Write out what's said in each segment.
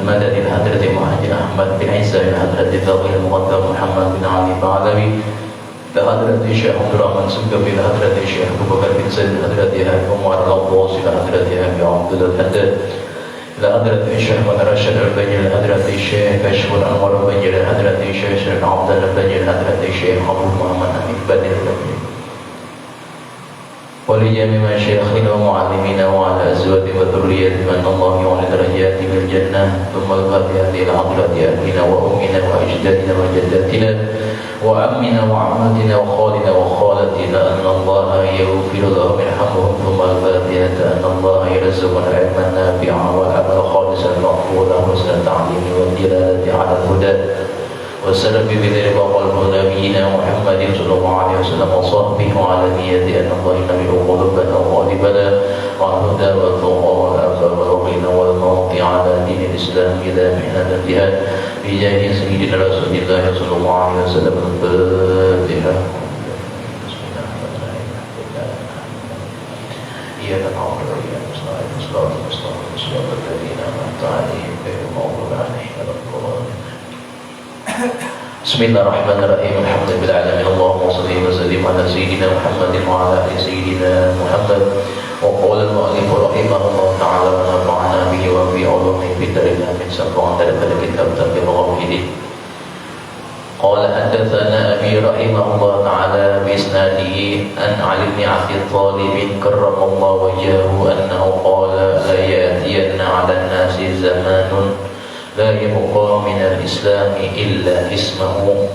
مدد الحضرة محمد أحمد بن عيسى الحضرة الفقيه المقدم محمد بن علي بعلوي لحضرة الشيخ عبد الرحمن سلطبي لحضرة الشيخ أبو بكر بن سيد لحضرة أبي عمر الغواصي لحضرة أبي عبد الله الهدى لحضرة الشيخ من رشد البني لحضرة الشيخ كشف الأنوار البني لحضرة الشيخ عبد الله البني لحضرة الشيخ أبو محمد أمين بدر البني ولجميع مشايخنا ومعلمينا وعلى أزواجهم وذرياتهم أن الله يعلي درجاتهم في الجنة ثم الفاتحة إلى حضرة أبينا وأمنا وأجدادنا وجداتنا وعمنا وعماتنا وخالنا وخالتنا أن الله يغفر لهم ويرحمهم ثم الفاتحة أن الله يرزقنا علما نافعا وعملا خالصا مقبولا وحسن التعليم والدلالة على الهدى والسلام بذلك قلب نبينا محمد صلى الله عليه وسلم وصحبه وعلى نيته أن الله ينبئ قلوبنا وقلبنا على الهدى والتقى والعفاف والغنى والموت على دين الإسلام إلى محنة الجهاد بجاه سيدنا رسول الله صلى الله عليه وسلم. الفاتحة. إياك نعبد وإياك نستعين صراط المستقيم صراط الذين أنعمت عليهم غير المغضوب عليهم ولا الضالين. بسم الله الرحمن الرحيم. الحمد لله العالمين. اللهم صل وسلم على سيدنا محمد وعلى آل سيدنا محمد. وقال المؤلف رحمه الله تعالى ونفعنا به وفي علومه في الدارين من سبعة ثلاثة كتاب تنبيه الغافلين. قال حدثنا أبي رحمه الله تعالى بإسناده أن علي بن عبد الطالب كرم الله وجهه أنه قال لا يأتين على الناس زمان لا يبقى من الإسلام إلا اسمه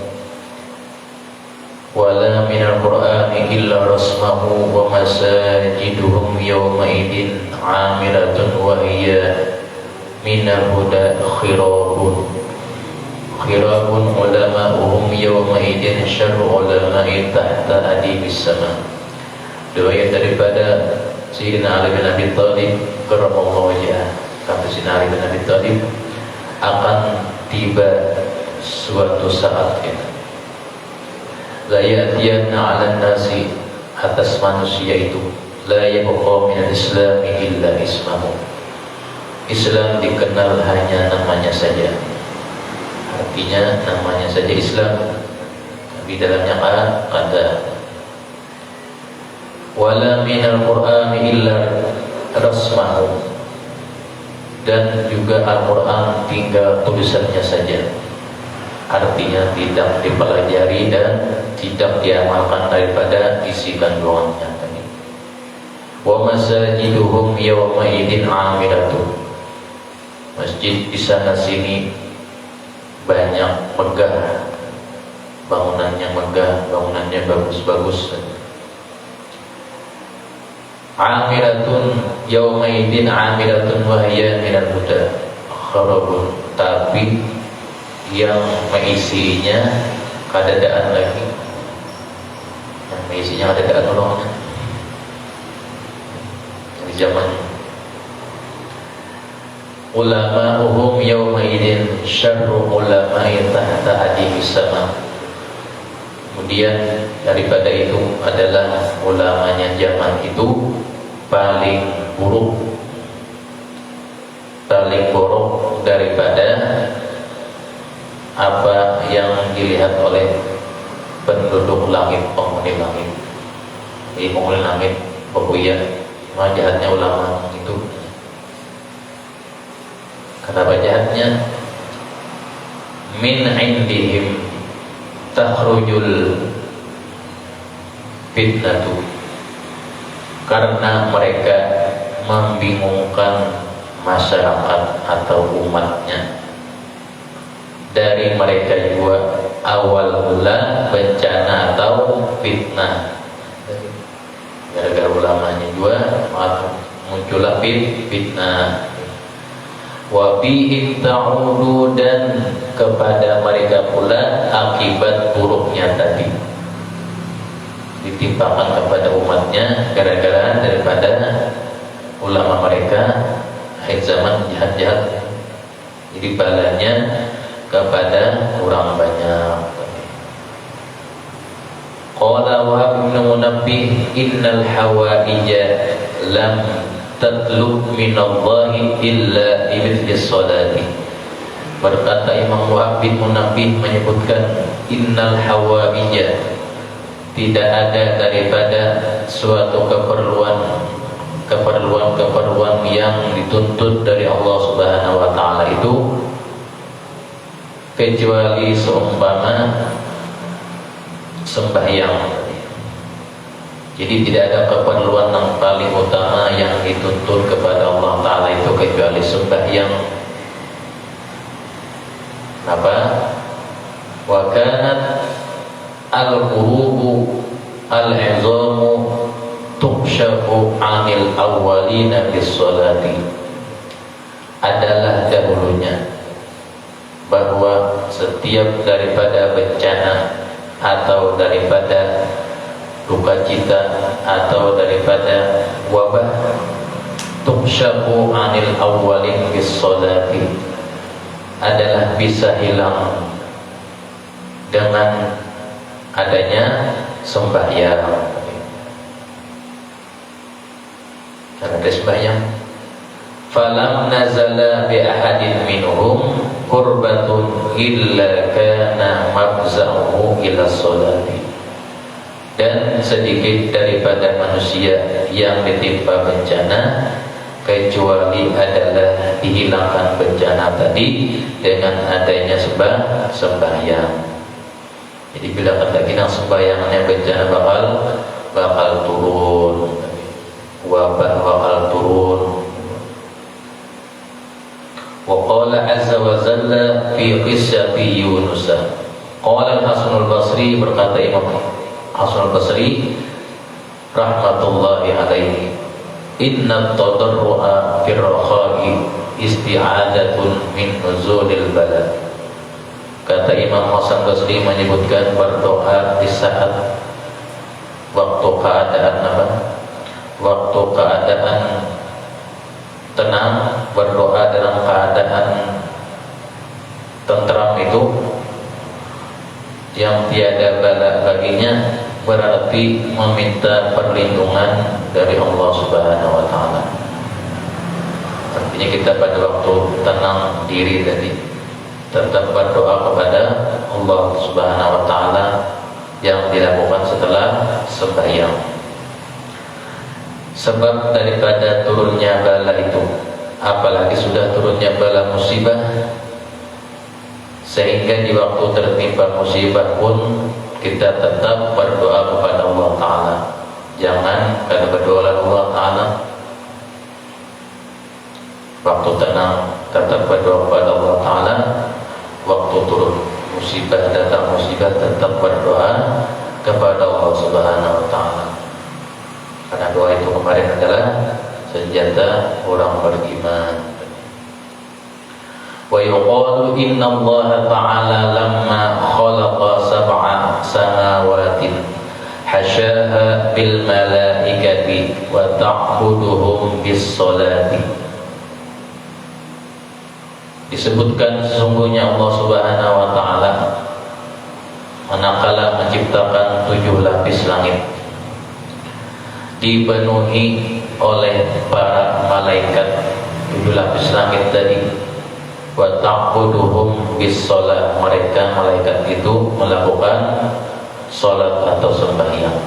ولا من القرآن إلا رسمه ومساجدهم يومئذ عامرة وهي من الهدى خراب علماؤهم يومئذ شر علماء تحت أديم السماء. Riwayat daripada Sayyidina Ali bin Abi Thalib karramallahu wajhah, kata Sayyidina Ali bin Abi Thalib, akan tiba suatu saat la ya'tiyanna 'alan nasi, atas manusia itu la yabqa min al-islam illa ismahu, Islam dikenal hanya namanya saja, artinya namanya saja Islam, di dalamnya ada wala min al-Qur'an illa rasmahu, dan juga Al-Quran tinggal tulisannya saja, artinya tidak dipelajari dan tidak diamalkan daripada isi kandungannya tadi. Wa masajiduhum yawma idin amiratun, masjid di sana sini banyak megah, bangunannya megah, bangunannya bagus-bagus. Amiratun yaumaidin amiratun wahya minal huda kharabun, tapi yang mengisinya kadadaan lagi, yang mengisinya kadadaan orang di zaman ulama'uhum yaumaidin syarru ulama'i tahta adimis sama. Kemudian daripada itu adalah ulamanya zaman itu paling buruk daripada apa yang dilihat oleh penduduk langit, penghuni langit. Jadi penghuni langit berbuya, mah jahatnya ulama itu. Kenapa jahatnya? Min indihim takhrujul fitnatu, karena mereka membingungkan masyarakat atau umatnya. Dari mereka juga awal mula bencana atau fitnah, gara-gara ulamanya juga muncullah fitnah. Wa bihim ta'udu, dan kepada mereka pula akibat buruknya tadi ditimpakan kepada umatnya gara-gara daripada ulama mereka akhir zaman jahat-jahat, jadi balanya kepada orang banyak. Qala Wahab bin Munabbih innal hawaija lam tatlub minallahi illa bimithli sholati. Berkata Imam Wahab bin Munabbih menyebutkan, innal hawaija, tidak ada daripada suatu keperluan yang dituntut dari Allah Subhanahu wa taala itu kecuali seumpama sembahyang. Jadi tidak ada keperluan yang paling utama yang dituntut kepada Allah taala itu kecuali sembahyang. Apa? Wa kanat al-qulubu al-'izamu tukshafu 'anil awwalina bis-sholati. Adalah dahulunya bahwa setiap daripada bencana atau daripada duka cita atau daripada wabah, tukshafu 'anil awwalin bis-sholati, adalah bisa hilang dengan adanya sembahyang. Karena ada sembahyang. Falam nazala bi ahadin minhum qurbatun illa kana mabza'uhu ila sholati. Dan sedikit daripada manusia yang ditimpa bencana kecuali adalah dihilangkan bencana tadi dengan adanya sembahyang. Jadi bila kata kita sembahyangnya bencana bakal turun, wabah bakal turun. Wa qala azza wa jalla fi qissati Yunus. Qala Hasanul Basri, berkata Imam Hasanul Basri rahmatullahi alaihi, inna tadarru'a fir rakha'i isti'adatun min nuzulil bala. Kata Imam Hasan Basri menyebutkan berdoa di saat waktu keadaan apa? Waktu keadaan tenang, berdoa dalam keadaan tentram itu yang tiada bala baginya, berarti meminta perlindungan dari Allah Subhanahu wa taala. Artinya kita pada waktu tenang diri tadi tetap berdoa kepada Allah Subhanahu wa taala yang dilakukan setelah sembahyang. Sebab daripada turunnya bala itu, apalagi sudah turunnya bala musibah, sehingga di waktu tertimpa musibah pun kita tetap berdoa kepada Allah taala. Jangan kada berdoa Allah taala waktu tenang, tetap berdoa kepada Allah taala. Waktu turun musibah, datang musibah, tetap berdoa kepada Allah Subhanahu wa taala. Karena doa itu kemarin adalah senjata orang beriman. Wa yuqalu inna Allah ta'ala lamma khalaqa sab'a samawatin hasyaha bil malaikati wa ta'buduhum bis salati. Disebutkan sesungguhnya Allah Subhanahu wa taala manakala menciptakan 7 lapis langit dipenuhi oleh para malaikat. 7 lapis langit tadi, wa ta'buduhum bis shalah, mereka malaikat itu melakukan salat atau sembahyang.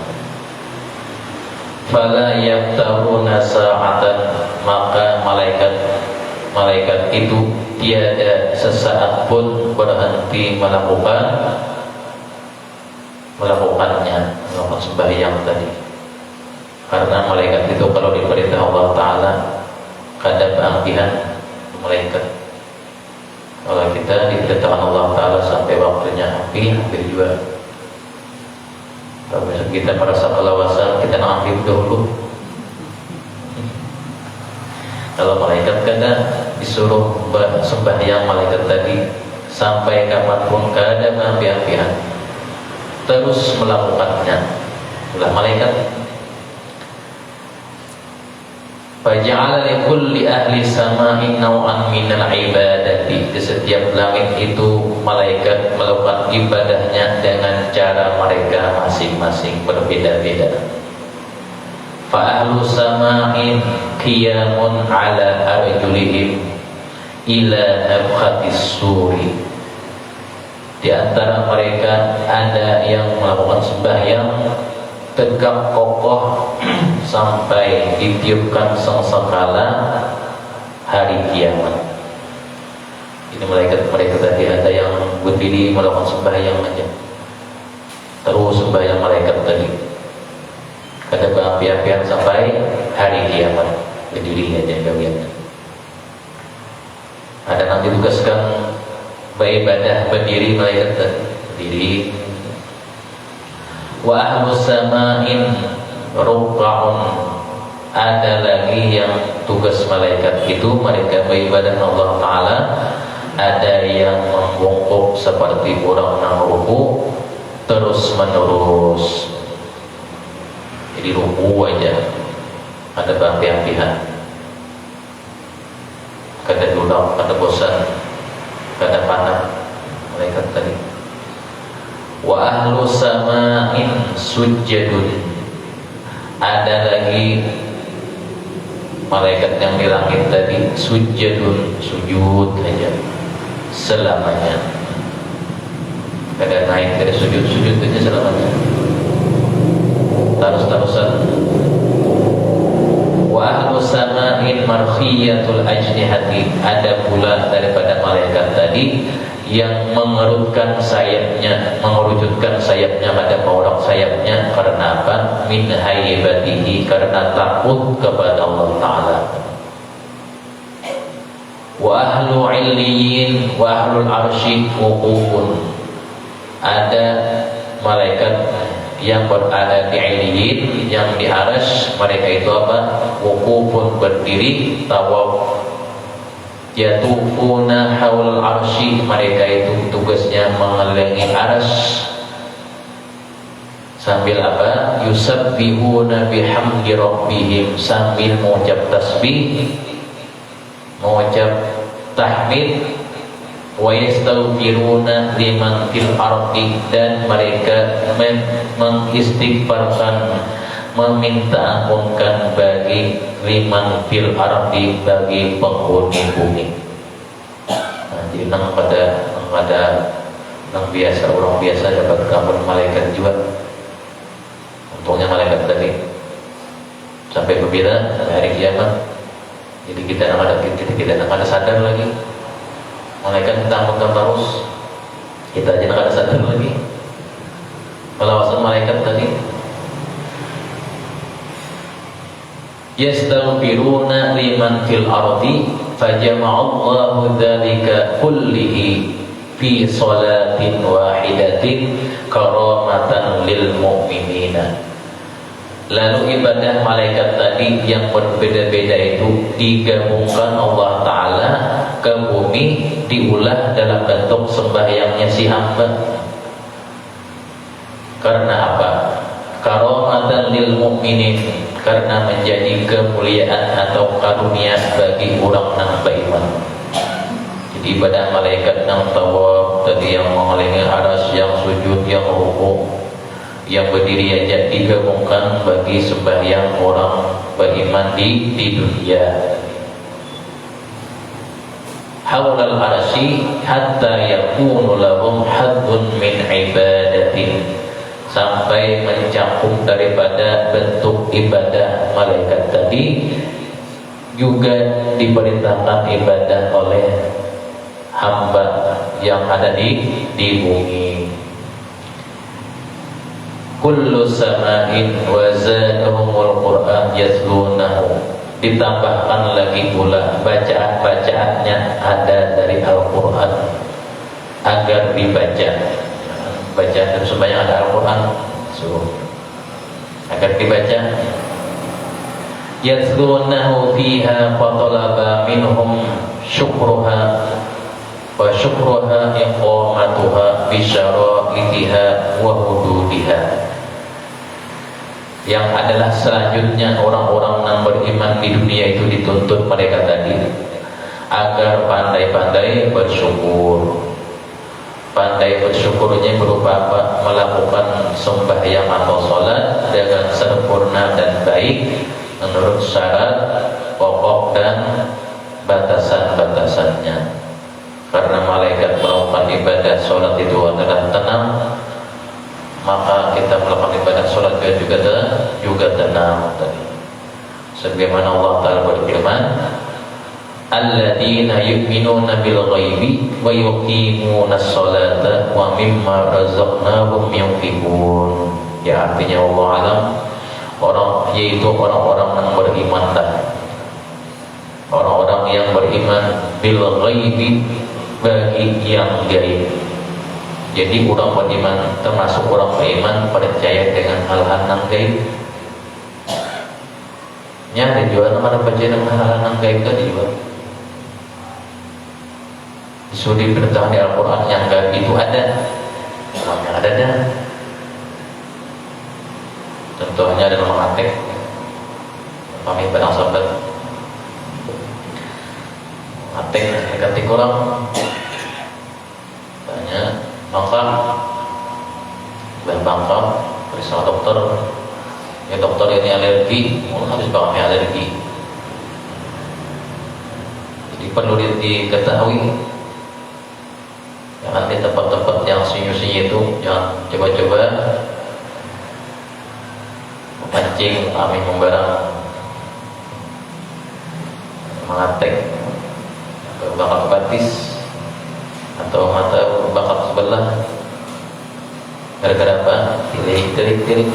Fala yaftaruna sa'atan, maka malaikat itu tiada sesaat pun berhenti melakukan sembahyang tadi. Karena malaikat itu kalau diperintah Allah taala kada keanggihan malaikat. Kalau kita diperintahkan Allah taala sampai waktunya hampir juga. Kalau kita merasa kelawasan, kita ngambil dahulu. Kalau malaikat kada disuruh sembahyang malaikat tadi sampai kapanpun kada keampian, terus melakukannya. Ulah malaikat. Faja'ala likulli ahli sama'i naw'an minal ibadati. Di setiap langit itu malaikat melakukan ibadahnya dengan cara mereka masing-masing berbeda-beda. fa ahlu sama'in qiyamun ala arjulihim ila nafkhatis suri. Di antara mereka ada yang melakukan sembahyang tegak kokoh sampai ditiupkan sangkakala hari kiamat. Ini mereka tadi ada yang berdiri melakukan sembahyang aja, terus sembahyang malaikat tadi ada berapi-apian sampai hari kiamat, berdiri aja kalian. Ada yang ditugaskan beribadah berdiri malaikat tadi, berdiri. Wa ahlus sama'in ruk'un, ada lagi yang tugas malaikat itu mereka beribadah Allah Ta'ala, ada yang membungkuk seperti orang yang ruku terus menerus. Jadi ruku aja ada berapi-apian, kada duduk, kada bosan, kada panah malaikat tadi. Wa ahlu sama'in sujjadun, ada lagi malaikat yang di langit tadi sujjadun, sujud aja selamanya, kada naik, kada sujud aja selamanya, terus-terusan. Wa ahlu sama'in markhiyatul ajnihati, ada pula daripada malaikat tadi yang mengerutkan sayapnya, mengerujutkan sayapnya pada paurak sayapnya. Karena apa? Min haibatihi, karena takut kepada Allah Ta'ala. Wa ahlu illiyin wa ahlul arsy wuqufun, ada malaikat yang berada di illiyin, yang di arsy, mereka itu apa? Wuqufun, berdiri tawaf. Yatufuna haul arsy, mereka itu tugasnya mengelilingi arsy sambil apa? Yusabbihuna bihamdi rabbihim, sambil mengucap tasbih, mengucap tahmid. Wa yastaghfiruna liman fil ardi, dan mereka mengistighfarkan, meminta ampunkan bagi liman fil ardi, bagi penghuni bumi. Nah, jadi nang biasa, orang biasa dapat kabar malaikat juga. Untungnya malaikat tadi sampai berbeda sampai hari kiamat. Jadi kita ada sadar lagi. Malaikat minta ampunkan terus, kita aja ada sadar lagi. Pelawasan malaikat tadi. Yastaghfiruna liman fil ardi fajama'allahu dzalika kullihi fi salatin wahidatin karamatan lil mu'minina. Lalu ibadah malaikat tadi yang berbeda-beda itu digabungkan Allah Ta'ala ke bumi, diulah dalam bentuk sembahyangnya si hamba. Karena apa? Karamatan lil mu'minin, karena menjadi kemuliaan atau karunia bagi orang yang beriman. Jadi ibadah malaikat yang tawaf tadi, yang mengelilingi arsy, yang sujud, yang ruku, yang berdiri aja digabungkan bagi sembahyang orang beriman di dunia. Haulal arsy hatta yakunu lahum haddun min ibadatin, sampai mencakup daripada bentuk ibadah malaikat tadi juga diperintahkan ibadah oleh hamba yang ada di bumi. Kullu sama'in wa zadahumul Qur'an yatlunahu, ditambahkan lagi pula bacaan-bacaannya ada dari Al-Quran agar dibaca. Bacaan dan semuanya ada Al-Quran, agar dibaca. Yatlunahu fiha fatalaba minhum syukruha wa syukruha iqamatuha bisyara'iha wa hududiha. Yang adalah selanjutnya orang-orang yang beriman di dunia itu dituntut mereka tadi agar pandai-pandai bersyukur, Pandai bersyukurnya berupa apa? Melakukan sembahyang atau sholat dengan sempurna dan baik menurut syarat, pokok dan batasan-batasannya. Karena malaikat melakukan ibadah sholat itu adalah tenang, maka kita melakukan ibadah sholat juga tenang tadi. Sebagaimana Allah Ta'ala berfirman, alladzina yu'minuna bil ghaibi wa yuqimunas sholata wa mimma razaqnahum yunfiqun. Ya, artinya Allah alam, yaitu orang-orang yang beriman tadi. Orang-orang yang beriman bil ghaibi, bagi yang gaib. Jadi orang beriman termasuk orang beriman percaya dengan hal-hal yang gaib. Nya dijual mana percaya dengan hal-hal yang gaib tadi juga. Sudah diberitahu di Al-Quran yang gaib itu ada, yang ada dah. Contohnya adalah mengatek, kami padang sahabat, mengatek negatif orang, tanya bangka, bangka, bersama dokter, ya dokter ini alergi, habis bangka alergi, jadi perlu diketahui. Jangan di tempat-tempat yang sunyi-sunyi itu, jangan coba-coba memancing amin membarang, mengatek, atau bakal batis, atau mata bakal sebelah. Gara-gara apa? Tilik.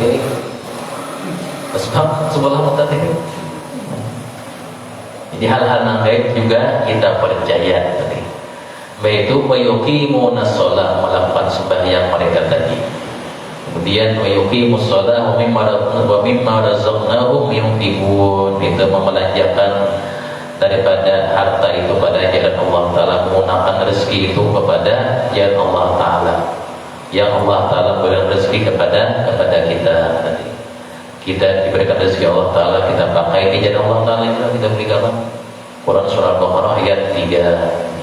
Sebab sebelah mata tilik. Jadi hal-hal yang gaib juga kita percaya tadi. Yaitu wayuqimunas shalah, melakukan sembahyang mereka tadi. Kemudian wayuqimus shalah wa mimma razaqnahum yunfiqun, itu memelanjakan daripada harta itu pada jalan Allah Ta'ala, menggunakan rezeki itu kepada jalan Allah Ta'ala. Yang Allah Ta'ala berikan rezeki kepada kita tadi. Kita diberikan rezeki Allah Ta'ala, kita pakai di jalan Allah Ta'ala, kita berikan. Quran surah Al-Baqarah ayat 3.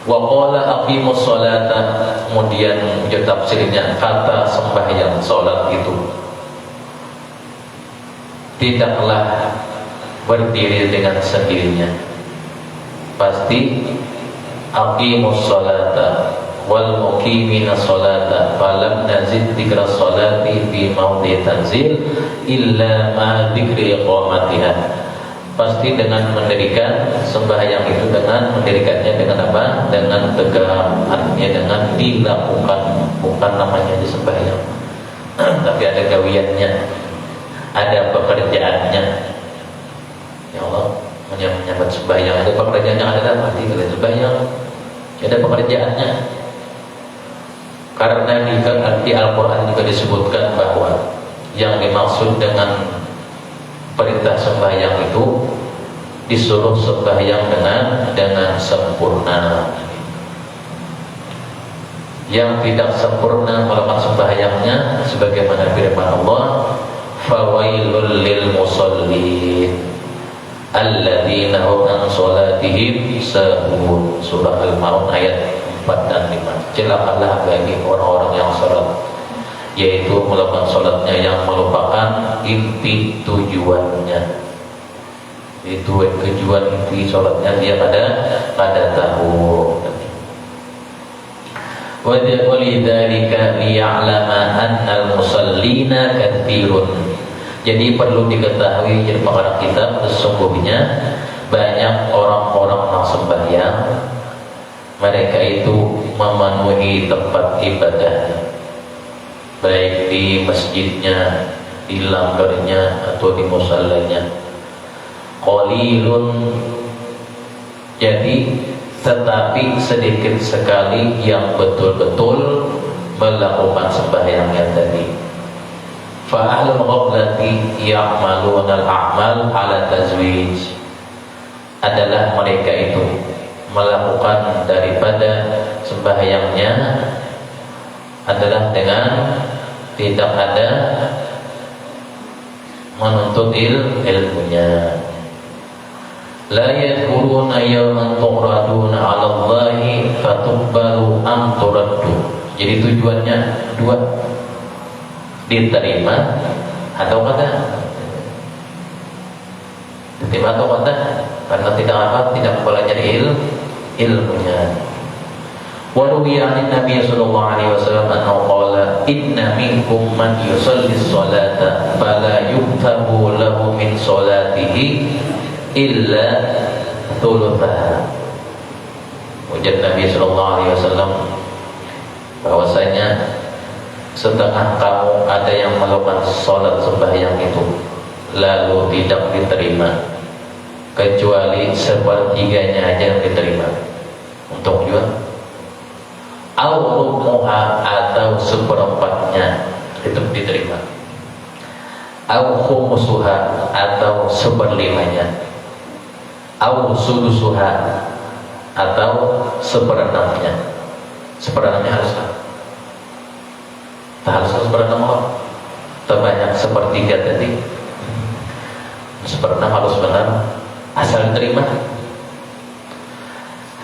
Wa qala aqimus sholata, kemudian tafsirnya kata sembahyang salat itu tidaklah berdiri dengan sendirinya, pasti aqimus sholata wal muqiminas sholata falam nazid dzikra sholati fi maudhi tanzil illa ma dzikri iqamatiha. Pasti dengan mendirikan sembahyang itu, dengan mendirikannya dengan apa? Dengan tegak, artinya dengan dilakukan, bukan namanya di sembahyang. Tapi ada gawiannya, ada pekerjaannya. Ya Allah, menyambut sembahyang ada pekerjaannya, ada apa? Di dalam sembahyang ada pekerjaannya. Karena di Al-Quran juga disebutkan bahwa yang dimaksud dengan perintah sembahyang itu disuruh sembahyang dengan sempurna. Yang tidak sempurna melakukan sembahyangnya sebagaimana firman Allah, fawailul lil musallin alladzina hum an salatihim sahun. Surah Al-Maun ayat 4 dan 5. Celakalah bagi orang-orang yang salat, yaitu melakukan sholatnya yang melupakan inti tujuannya. Itu tujuan inti sholatnya dia pada tahu. Walidzalika liya'lama annal musallina katsirun. Jadi perlu diketahui jadi pengarang kitab, sesungguhnya banyak orang-orang yang sembahyang, mereka itu memenuhi tempat ibadahnya, baik di masjidnya, di langgarnya, atau di musallanya. Qalilun, jadi tetapi sedikit sekali yang betul-betul melakukan sembahyangnya tadi. Fa ahlul ghaflati ya'maluna al-a'mal ala tazwij, adalah mereka itu melakukan daripada sembahyangnya adalah dengan tidak ada menuntut ilmunya. la yadhkuruna yawman tu'raduna 'ala Allahi fatuqbalu am turaddu. Jadi tujuannya dua, diterima atau kada. Diterima atau kada, karena tidak apa, tidak belajar ilmunya. Wa ruwiya 'an Nabi sallallahu alaihi wasallam annahu qala inna minkum man yusalli as-salata fala yuktabu lahu min salatihi illa thuluthaha. Ujar Nabi sallallahu alaihi wasallam bahwasanya setengah kamu ada yang melakukan salat sembahyang itu lalu tidak diterima, kecuali sepertiganya aja yang diterima. Untuk juga al-rumuha atau seperempatnya itu diterima, au khumusuha atau seperlimanya, au sudusuha atau seperenamnya. Seperenamnya harus tak harus seperenam loh, terbanyak sepertiga tadi. Seperenam harus benar asal diterima.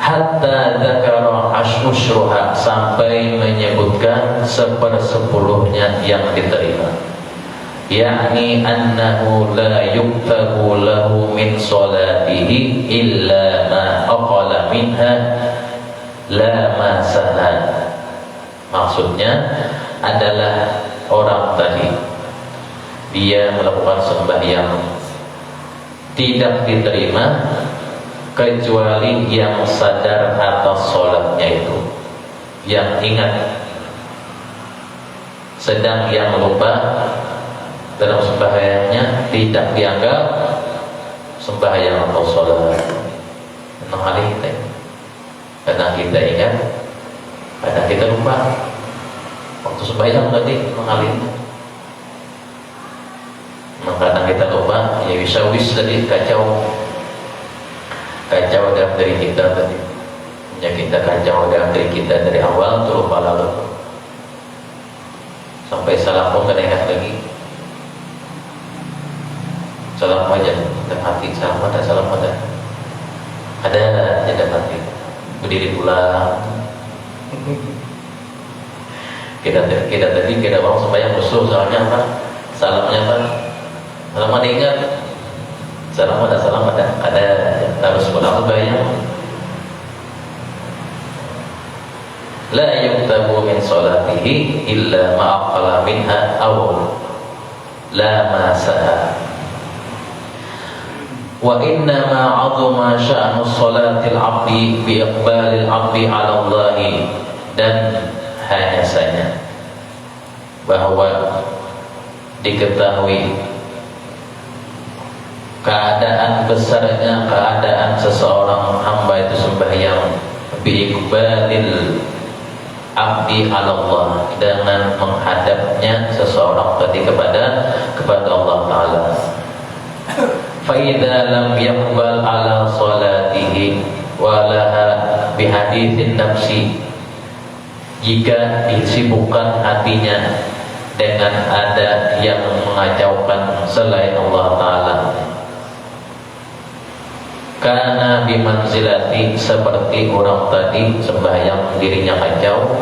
Hatta dzakara asyruha, sampai menyebutkan sepersepuluhnya yang diterima. Yakni annahu la yuktabu lahu min salatihi illa ma aqala minha la ma saha. Maksudnya adalah orang tadi dia melakukan sembahyang tidak diterima kecuali yang sadar atas sholatnya itu, yang ingat. Sedang yang lupa dalam sembahyangnya tidak dianggap sembahyang atau sholat. Memang hal kita, kadang kita ingat, kadang kita lupa. Waktu sembahyang tadi mengalirnya, kadang kita lupa, ya wisawis tadi kacau dalam diri kita tadi. Ya kita kacau dalam diri kita dari awal tuh lupa lalu. Sampai salam pun gak ingat lagi. Salam aja dalam hati, salam ada. Ada aja dalam hati. Berdiri pulang. Kita tadi kita orang sembahyang musuh, salamnya apa? Salam ada ingat. Salam ada harus pulang sembahyang. La yuktabu min salatihi illa ma aqala minha aw la ma saha. Wa inna ma 'azama sya'nu salatil 'abdi bi iqbalil 'abdi 'ala Allah. Dan hanya saja bahwa diketahui keadaan besarnya keadaan seseorang hamba itu sembahyang biiqbalil abdi 'ala Allah, dengan menghadapnya seseorang tadi kepada Allah Ta'ala. Fa idza lam yaqbal 'ala salatihi wa laha bihaditsin nafsi, jika disibukkan hatinya dengan ada yang mengacaukan selain Allah Ta'ala, karena bimanzilati, seperti orang tadi sembahyang dirinya kacau,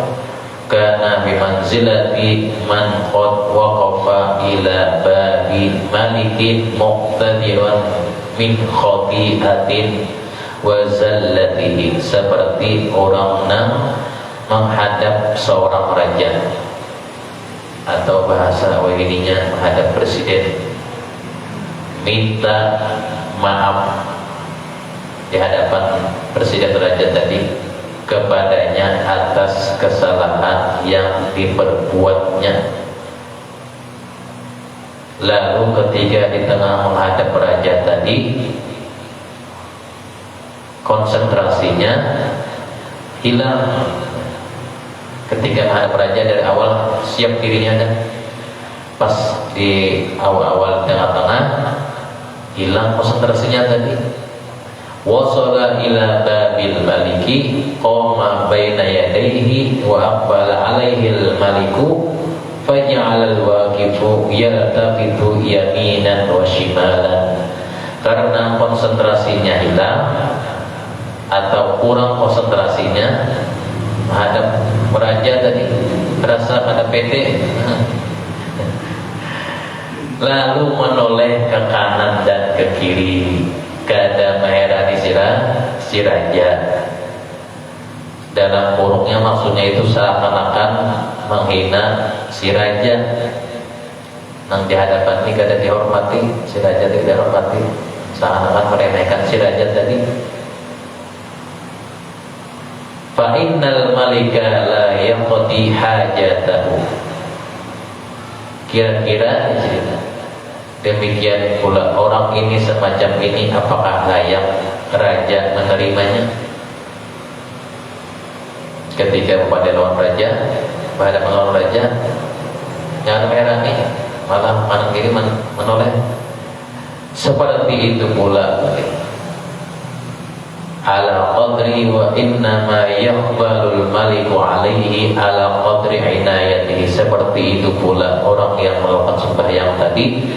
karena bimanzilati man qad waqafa ila babi malikin muqtadirun min khati'atin wa zallatihi, seperti orang yang menghadap seorang raja, atau bahasa wahininya menghadap presiden, minta maaf di hadapan presiden raja tadi kepadanya atas kesalahan yang diperbuatnya. Lalu ketika di tengah menghadap raja tadi, konsentrasinya hilang. Ketika menghadap raja dari awal siap dirinya, dan pas di awal-awal tengah-tengah hilang konsentrasinya tadi. Wasala ila babil maliki qama baina yadayhi wa aqbala alaihi al-maliku faj'ala al-waqifu yaltafitu yaminan wa shimalan karena konsentrasinya hilang atau kurang konsentrasinya menghadap raja tadi, terasa pada PT, lalu menoleh ke kanan dan ke kiri, kada meherani si raja. Dalam kurungnya maksudnya itu seakan-akan menghina si raja. Nang di hadapan ini kada dihormati, si raja tidak dihormati, seakan-akan meremehkan si raja tadi. Fa innal malika la yaqdi hajatahu. Kira-kira demikian pula orang ini semacam ini, apakah layak raja menerimanya? Ketika pada lawan raja, pada melawan raja, jangan merani, malah kanan kiri menoleh. Seperti itu pula ala qadri wa innama yaqbalul maliku alaihi ala qadri inayatihi. Seperti itu pula orang yang melakukan sembahyang tadi,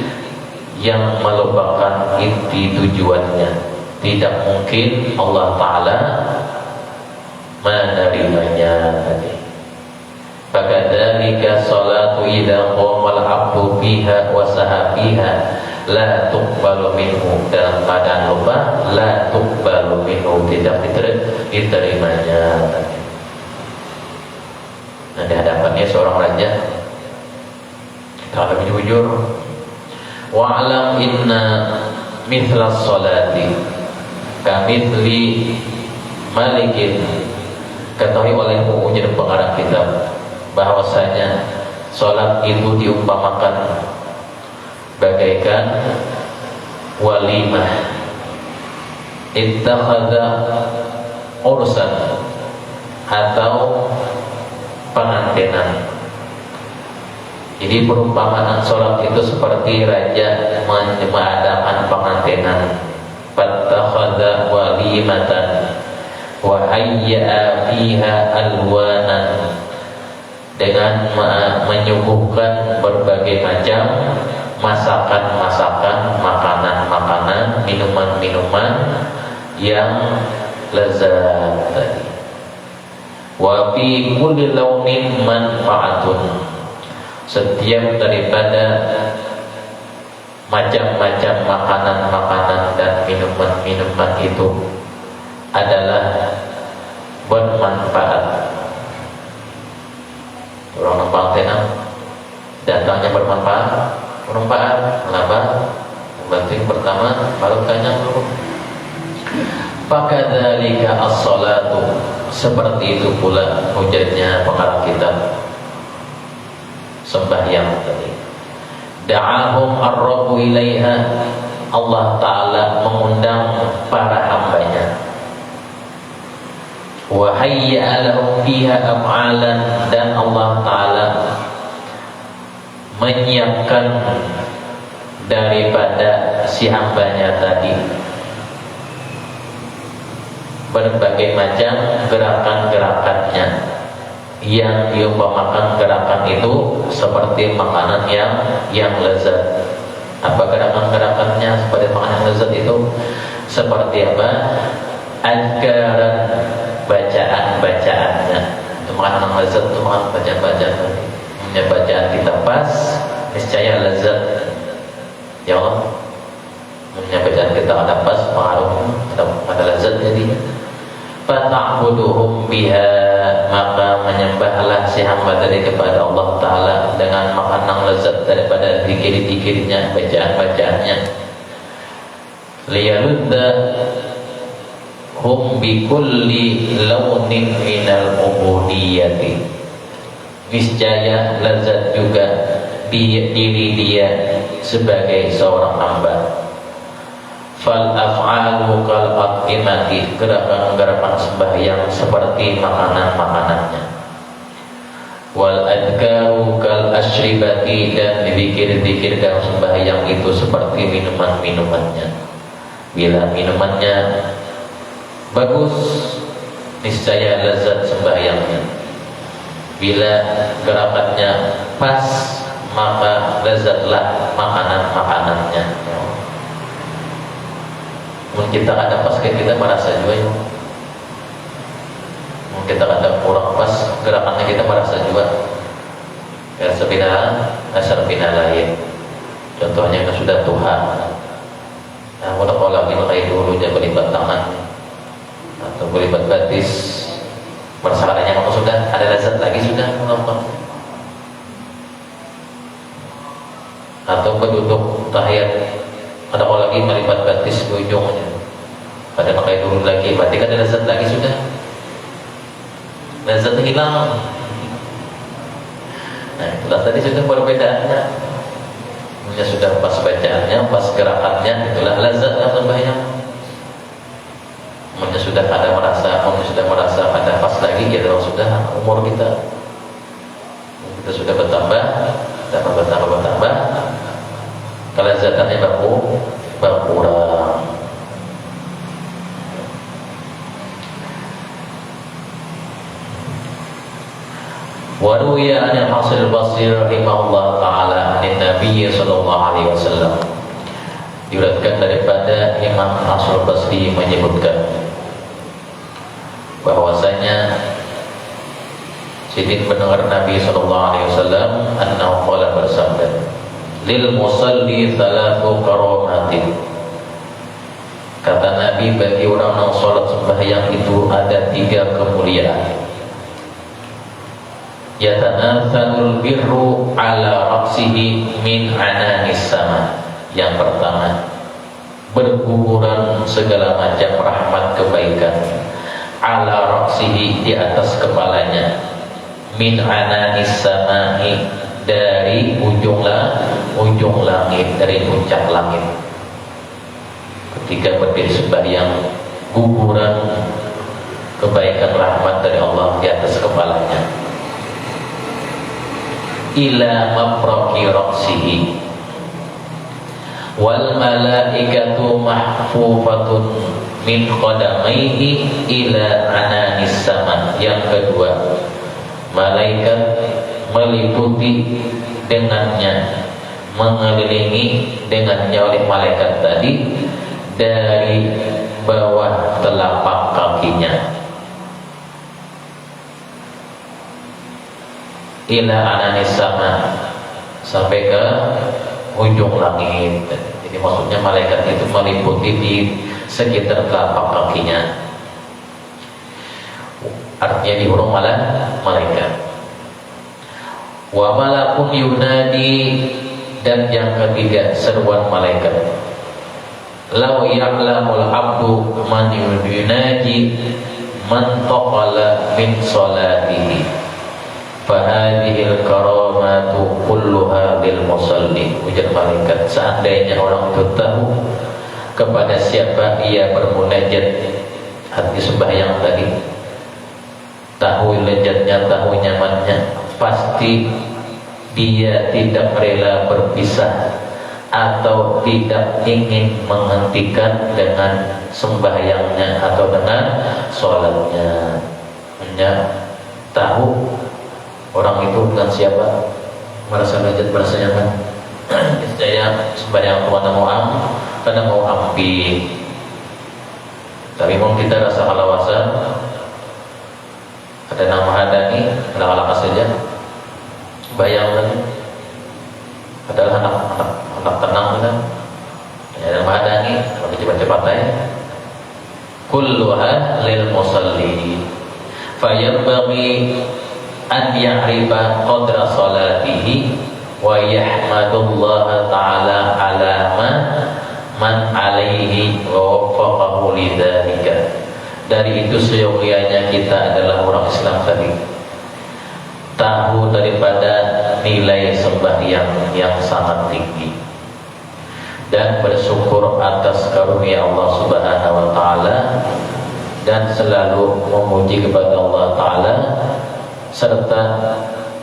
yang melupakan inti tujuannya. Tidak mungkin Allah Ta'ala menerimanya tadi. Fakadzalika salatu idza qamal abdu biha wa sahabiha la tuqbalu minhu. Dalam keadaan lupa, la tuqbalu minhu, tidak diterimanya tadi. Nah, di hadapannya seorang raja, kalau jujur, wa'lam inna mithla sholati kamithli malikin. Ketahui olehmu, ujar pengarang kitab, bahwasanya sholat itu diumpamakan bagaikan walimah ittakhadha ursan, atau pengantinan. Jadi perumpamaan sholat itu seperti raja mengadakan pengantinan. Fattakhadha walimatan wa hayya'a fiha alwanan, dengan menyuguhkan berbagai macam masakan-masakan, makanan-makanan, minuman-minuman yang lezat tadi. Wa fi kulli launin manfaatun, setiap daripada macam-macam makanan-makanan dan minuman-minuman itu adalah bermanfaat. Orang nampak tenang, datangnya bermanfaat. Kenapa? Yang pertama, baru tanya dulu. Fakadzalika as-shalatu, seperti itu pula ujarnya pengarang kitab, sembahyang tadi. Da'ahum ar-rabbu ilaiha, Allah Ta'ala mengundang para hambanya. Wa hayya lahum fiha af'alan, dan Allah Ta'ala menyiapkan daripada si hambanya tadi berbagai macam gerakan-gerakannya, yang diumpamakan gerakan itu seperti makanan yang lezat. Apa gerakan-gerakannya seperti makanan yang lezat itu? Seperti apa? Azkaran, bacaan-bacaannya. Itu makanan yang lezat, itu makanan bacaan-bacaan. Punya bacaan kita pas, niscaya lezat. Ya Allah, punya bacaan kita ada pas, pengaruh, ada lezat jadinya. Fata'buduhum biha, maka menyembahlah si hamba tadi kepada Allah Ta'ala dengan makanan lezat daripada zikir-zikirnya, bacaan-bacaannya. Liyaludda hum bikulli launin minal ubudiyati, niscaya lezat juga diri dia sebagai seorang hamba. Fal af'alu kal at'imati, gerakan-gerakan sembahyang seperti makanan-makanannya. Wal adkaru kal asyribati, dan dipikir-pikir dalam sembahyang itu seperti minuman-minumannya. Bila minumannya bagus, niscaya lezat sembahyangnya. Bila gerakannya pas, maka lezatlah makanan-makanannya. Mungkin kita kadang pas kita merasa juga ya. Mungkin kita kadang kurang pas gerakannya kita merasa juga. Ya asar bina lain. Contohnya kan sudah Tuhan. Nah, kalau lagi kayak dulu dia berlipat tangan atau berlipat batis, merasa adanya maka sudah ada lazat lagi sudah mengapa. Atau berduduk tahiyat, ada kalau lagi melipat batis di ujungnya, pada pakai dulu lagi, berarti kan ada lazat lagi sudah. Lazatnya hilang. Nah itulah tadi sudah perbedaannya. Ya sudah pas bacaannya, pas gerakannya, itulah lazat yang terbayang. Sudah ada merasa ada pas lagi kita sudah umur kita sudah bertambah kelezatannya berkurang. Wa ruwiya an al-Hasan al-Basri rahimahullah taala an Nabi sallallahu alaihi wasallam. Diriwayatkan daripada Imam Hasan al-Basri menyebutkan bahwasanya Sidin mendengar Nabi sallallahu alaihi wasallam annahu qala bersabda, lil musalli thalathu karamatin. Kata Nabi, bagi orang yang salat sembahyang itu ada 3 kemuliaan. Yatanathalul birru ala raqsihi min ananis sama. Yang pertama, berguguran segala macam rahmat kebaikan ala raqsihi, di atas kepalanya, min ananis samai, dari ujung langit, dari puncak langit. Ketika berdiri sembahyang, guguran kebaikan rahmat dari Allah di atas kepalanya. Ila mafraqi raqsihi wal malaikatu mahfufatun min qadamaihi ila ananis sama. Yang kedua, malaikat meliputi dengannya, mengelilingi dengannya oleh malaikat tadi dari bawah telapak kakinya ila ananis sama, sampai ke ujung langit. Jadi maksudnya malaikat itu meliputi di sekitar telapak kakinya, artinya di huruf malaikat. Wa malakun yunadi, dan yang ketiga seruan malaikat. Law ya'lamul abdu man yunadi man taqala min salatihi fahadihil karamatu kulluha bil musalli. Ujar malaikat, seandainya orang itu tahu kepada siapa ia bermunajat hati sembahyang tadi, tahu lezatnya, tahu nyamannya, pasti dia tidak rela berpisah atau tidak ingin menghentikan dengan sembahyangnya atau dengan sholatnya. Hanya tahu orang itu dengan siapa, merasa lezat, merasa nyaman. Saya sembahyang karena mau ampi, tapi mau kita rasa kalawasan, ada nama hadani, ala saja. Bayangkan, adalah anak tenang kan? Ada nama hadani, kalau cepat-cepat aja. Kulluha lil musalli, fayambaghi an ya'rifa qadra salatihi wa yahmadullaha ta'ala ala man alaihi wa waffaqahu lidzalika. Dari itu seyogianya kita adalah orang Islam tadi, tahu daripada nilai sembahyang yang sangat tinggi dan bersyukur atas karunia Allah Subhanahu wa taala, dan selalu memuji kepada Allah taala, serta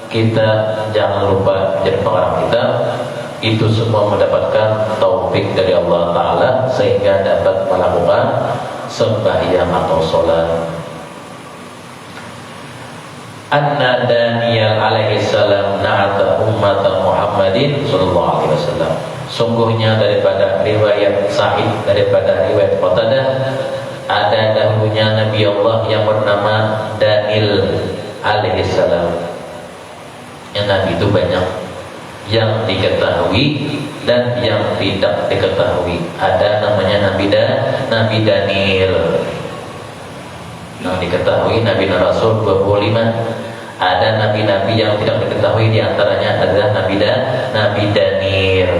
kita jangan lupa jadi pengarang kita itu semua mendapatkan taufik dari Allah taala sehingga dapat melakukan sembahyang atau sholat. anna Daniel alaihi salam na'ata ummat Muhammadin sallallahu alaihi wasallam. Sungguhnya daripada riwayat Sa'id, daripada riwayat Qatadah, ada dahulunya Nabi Allah yang bernama Daniel alaihi salam. Yang Nabi itu banyak yang diketahui dan yang tidak diketahui. Ada namanya Nabi Daniel. Yang diketahui Nabi dan Rasul 25. Ada nabi-nabi yang tidak diketahui, di antaranya adalah Nabi Daniel.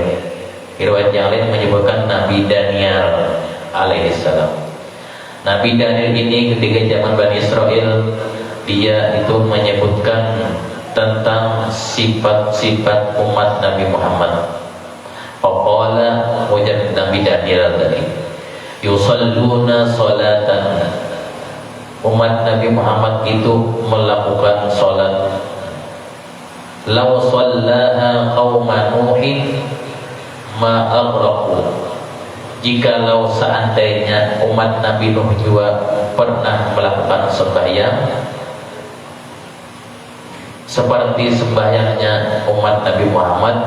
Riwayat yang lain menyebutkan Nabi Daniel alaihissalam. Nabi Daniel ini ketika zaman Bani Israel, dia itu menyebutkan tentang sifat-sifat umat Nabi Muhammad. Faqala, wajib Nabi Daniel tadi, yusalluna salatan. Umat Nabi Muhammad itu melakukan salat. Law sallaha qauma Nuhin ma aghraqu. Jikalau seandainya umat Nabi Nuh juga pernah melakukan sembahyang seperti sembahyangnya umat Nabi Muhammad,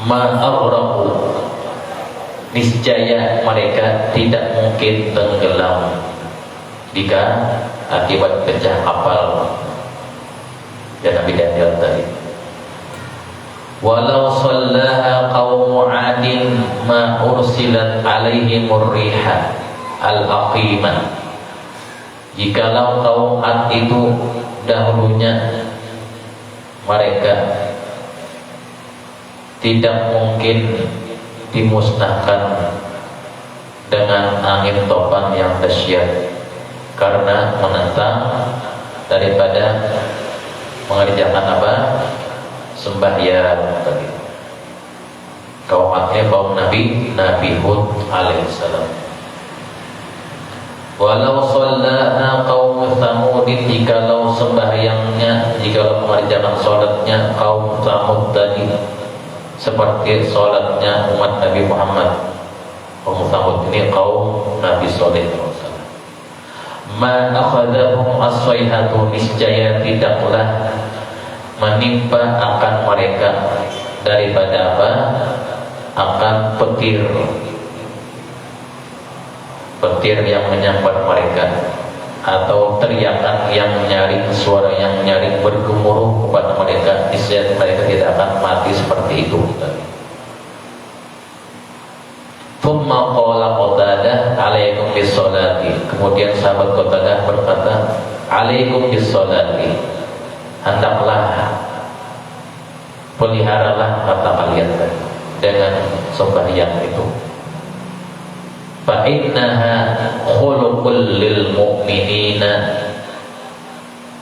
ma aghraqu, niscaya mereka tidak mungkin tenggelam jika akibat pecah kapal. Dan Nabi Daniel tadi, walau sallaha qaumu 'adin ma ursilat alaihimur riha al-aqimah. Jikalau kaum 'Ad itu dahulunya mereka tidak mungkin dimusnahkan dengan angin topan yang dahsyat karena menentang daripada mengerjakan apa? Sembahyang tadi. Kaum Ad-nya kaum Nabi Hud alaihissalam. Walau shallaha kaum Tsamudin, jikalau sembahyangnya, jikalau mengerjakan salatnya kaum Tsamud tadi seperti salatnya umat Nabi Muhammad. Kaum Tsamud ini kaum Nabi Saleh. Ma akhadahum as-sayhatu, niscaya tidaklah menimpa akan mereka daripada apa? Akan petir yang menyambar mereka, atau teriakan yang nyaring, suara yang nyaring bergemuruh kepada mereka. Niscaya mereka tidak akan mati seperti itu. Thumma qala Qatadah alaikum bis-sholati. Kemudian sahabat Qatadah berkata, alaikum bis-sholati, hendaklah peliharalah kata kalian dengan sembahyang itu. Fa innaha khuluqul lil mu'minina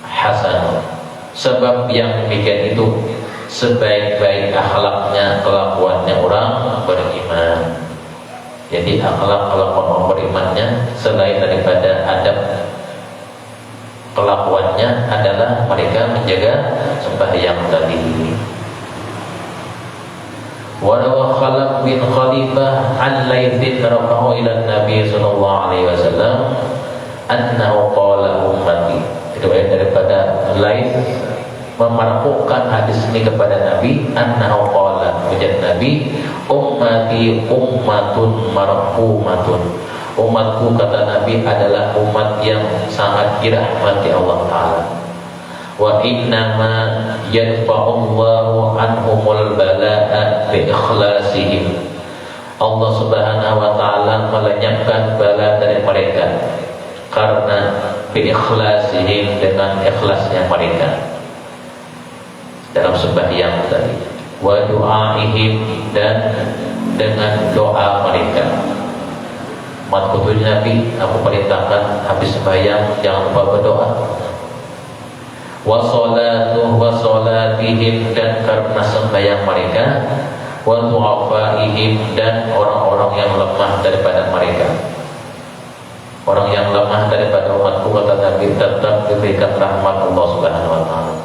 hasan. Sebab yang demikian itu sebaik-baik akhlaknya, kelakuannya orang beriman. Jadi akhlak orang berimannya selain daripada adab kelakuannya adalah mereka menjaga sembahyang tadi. Warawa Khalaf bin Khalifah an Laitsin rafahu ila Nabi sallallahu alaihi wasallam annahu qala ummati. Itu daripada Laits memarfukan hadis ini kepada Nabi, annahu qala, ujar Nabi, ummati ummatun marhumatun. Umatku, kata Nabi, adalah umat yang sangat dirahmati Allah Ta'ala. Wa innama yadfa'ullahu anhumul bala'a bi ikhlasihim. Allah Subhanahu wa Ta'ala melenyapkan bala dari mereka karena bi ikhlasihim, dengan ikhlasnya mereka dalam sembahyang tadi. Wa du'aihim, dan dengan doa mereka. Umat kutunya Nabi, aku perintahkan habis sembahyang jangan lupa berdoa. Wa salatuh wa salatihim, dan karena sembahyang mereka. Wa du'afaihim, dan orang-orang yang lemah daripada mereka. Orang yang lemah daripada umatku, kata Nabi, tetap diberikan rahmat Allah Subhanahu wa Ta'ala.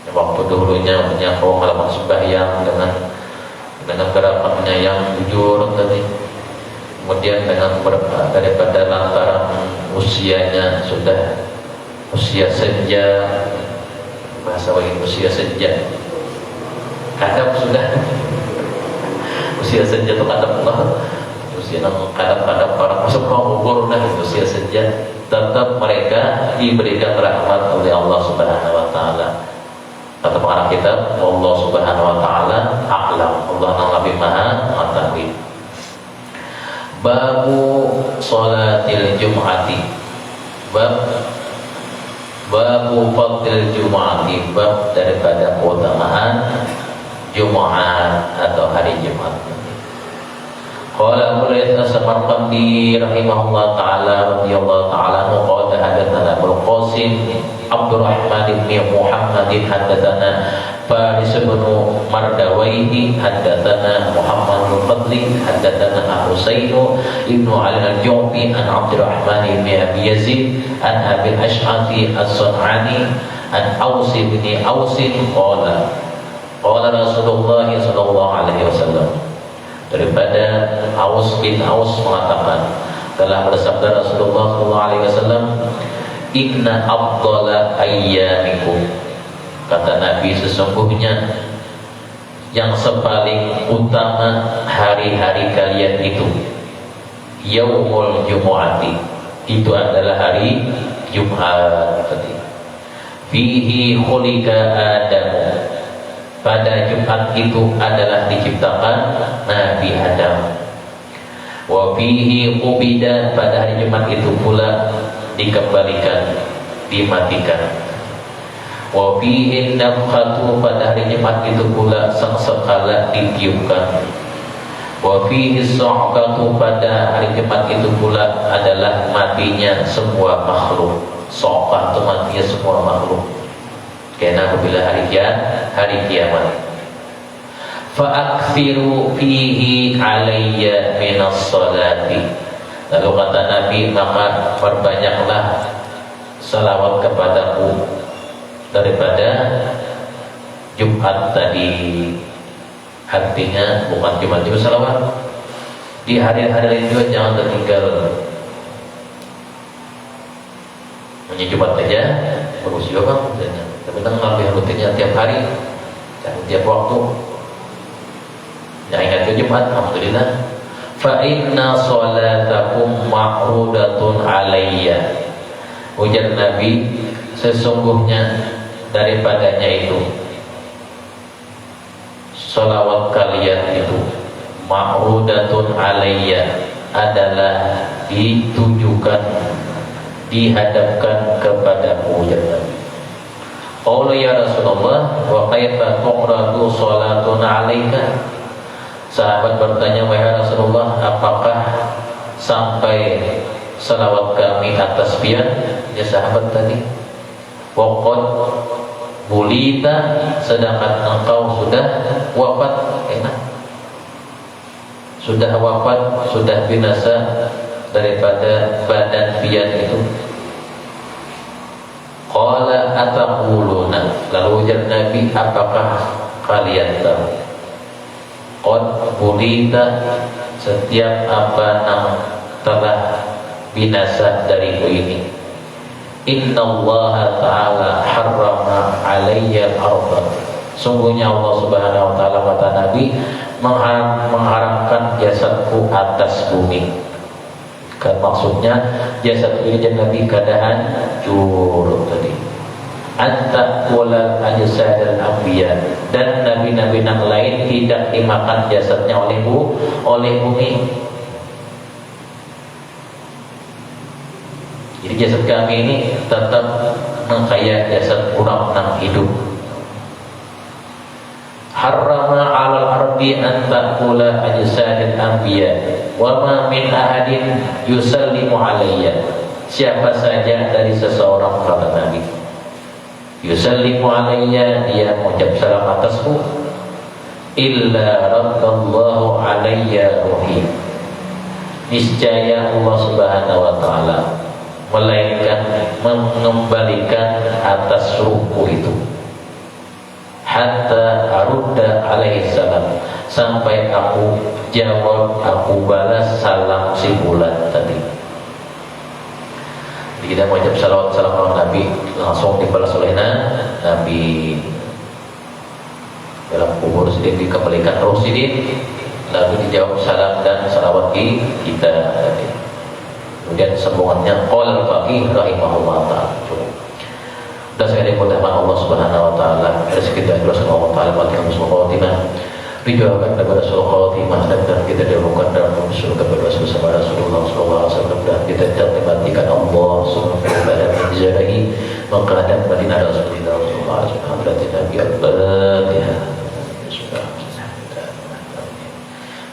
Waktu dulunya kaum melakukan sembahyang dengan gerakannya yang jujur tadi, kemudian dengan daripada lantaran usianya sudah usia senja, bahasa wajib usia senja, kadang sudah usia senja itu kadang usia kadang para masuk umur nah usia senja, tetap mereka diberikan rahmat oleh Allah Subhanahu wa taala. Kata pengarang kitab, Allah Subhanahu wa taala a'lam, Allah lebih maha mengetahui. Babu sholatil jum'ati, babu fadlil jum'ati, bab daripada keutamaan Jumat atau hari Jumat. Qala Abu Layth As-Samarqandi rahimahullah taala radhiyallahu taala anhu qala hadatsana Abu Qasim Abdurrahman bin Muhammad hadatsana Faris bin Mardawaihi hadatsana Muhammad bin Fadli hadatsana Husain ibn Ali al-Ju'fi an Abdurrahman bin Abi Yazid an Abi al-Ash'athi as-Sun'ani an Aus bin Aus qala Rasulullah sallallahu alaihi wasallam, daripada Aus bin Aus mengatakan, telah bersabda Rasulullah sallallahu alaihi wasallam, inna afdhala ayyamikum, kata Nabi, sesungguhnya yang sepaling utama hari-hari kalian itu yaumul jumu'ati, itu adalah hari Jumat. Fihi khuliqa Adamu, pada Jumat itu adalah diciptakan Nabi Adam. Wa fihi qubida, pada hari Jumat itu pula dikembalikan, dimatikan. Wa fihi nafkhatu, pada hari Jumat itu pula sangsekala ditiupkan. Wa fihi sa'qatu, pada hari Jumat itu pula adalah matinya semua makhluk. Sa'qah itu matinya semua makhluk. Karena apabila hari kiamat. Fa'akthiru fihi alayya minas salati, lalu kata Nabi, maka perbanyaklah salawat kepadaku daripada Jumat tadi. Artinya bukan cuma salawat, di hari-hari lain juga jangan tertinggal. Hanya Jumat saja bagus juga bang, tapi kan ngambil rutinnya tiap hari, tiap waktu. Yang ingat ke Jumat, alhamdulillah. Fa inna sholatakum ma'rudatun alayya, ujar Nabi, sesungguhnya daripadanya itu sholawat kalian itu ma'rudatun alayya, adalah ditujukan, dihadapkan kepadaku, ujar Nabi. Qala ya Rasulullah, wa kaifa tuqradu sholatun alayka, sahabat bertanya, wahai Rasulullah, apakah sampai salawat kami atas pian? Ya sahabat tadi, waqad bulita, sedangkan engkau sudah wafat, sudah wafat, sudah binasa daripada badan pian itu. Qala ataquluna, lalu ujar Nabi, apakah kalian tahu? Qad bulita, setiap apa yang telah binasa dariku ini. Innallaha ta'ala harrama alayya al-ardha, sungguhnya Allah Subhanahu wa ta'ala, kata Nabi, mengharamkan jasadku atas bumi. Kan maksudnya jasad ini Nabi keadaan hancur tadi. Anta wala ajsadal anbiya, dan nabi-nabi yang lain tidak dimakan jasadnya oleh bumi. Jadi jasad kami ini tetap mengkaya jasad orang yang hidup. Harrama 'alal ardi an ta'kula ajsadal anbiya wa ma min ahadin yusallimu alayya, siapa saja dari seseorang, kata Nabi, yusallimu alayya, dia mengucap salam atasku, illa raddallahu alayya ruhi, niscaya Allah Subhanahu wa ta'ala melainkan mengembalikan atas ruhku itu, hatta arudda alaihi salam, sampai aku jawab, aku balas salam si bulan tadi. Kita mengucap salawat salam kepada Nabi, langsung dibalas oleh Nabi. Dalam kubur sedih dikembalikan roh sidin, lalu dijawab salam dan salawat kita. Kemudian sambungannya qala al-faqih rahimahullah ta'ala. Dan saya dimudahkan Allah Subhanahu wa taala, rezeki dan dosa Allah taala bagi muslim khotimah. Didoakan kepada seluruh khotimah dan kita dihubungkan dalam surga bersama Rasulullah sallallahu alaihi wasallam, dan kita dimatikan Allah Subhanahu wa taala menjadi menghadap Madinah Rasulullah sallallahu alaihi wasallam. Nabi al-Fatihah.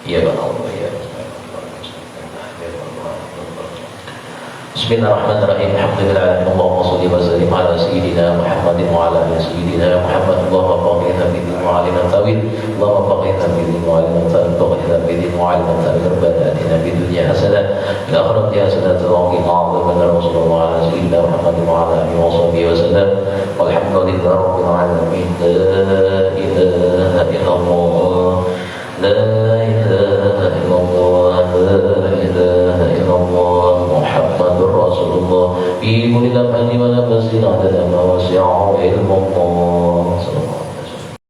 Ya Allah ya. Bismillahirrahmanirrahim. Alhamdulillah. Allahumma shalli wa sallim ala sayyidina Muhammadin wa ala ali sayyidina Muhammad. Allahumma faqihna bid-din wa 'aliman tawil. Allahumma faqihna bid-din wa 'aliman tawil. Faqihna bid-din wa 'aliman tawil. Rabbana atina fid dunya hasanah wa fil akhirati hasanah wa qina adzabannar. Sallallahu ala sayyidina Muhammadin wa ala alihi wa sahbihi wa sallam. Walhamdulillahi rabbil alamin. La ilaha illallah. La ilaha illallah. La ilaha illallah. Muhammadur Rasulullah. Fi kulli lamhatin wa nafasin 'adada ma wasi'a ilmu Allah.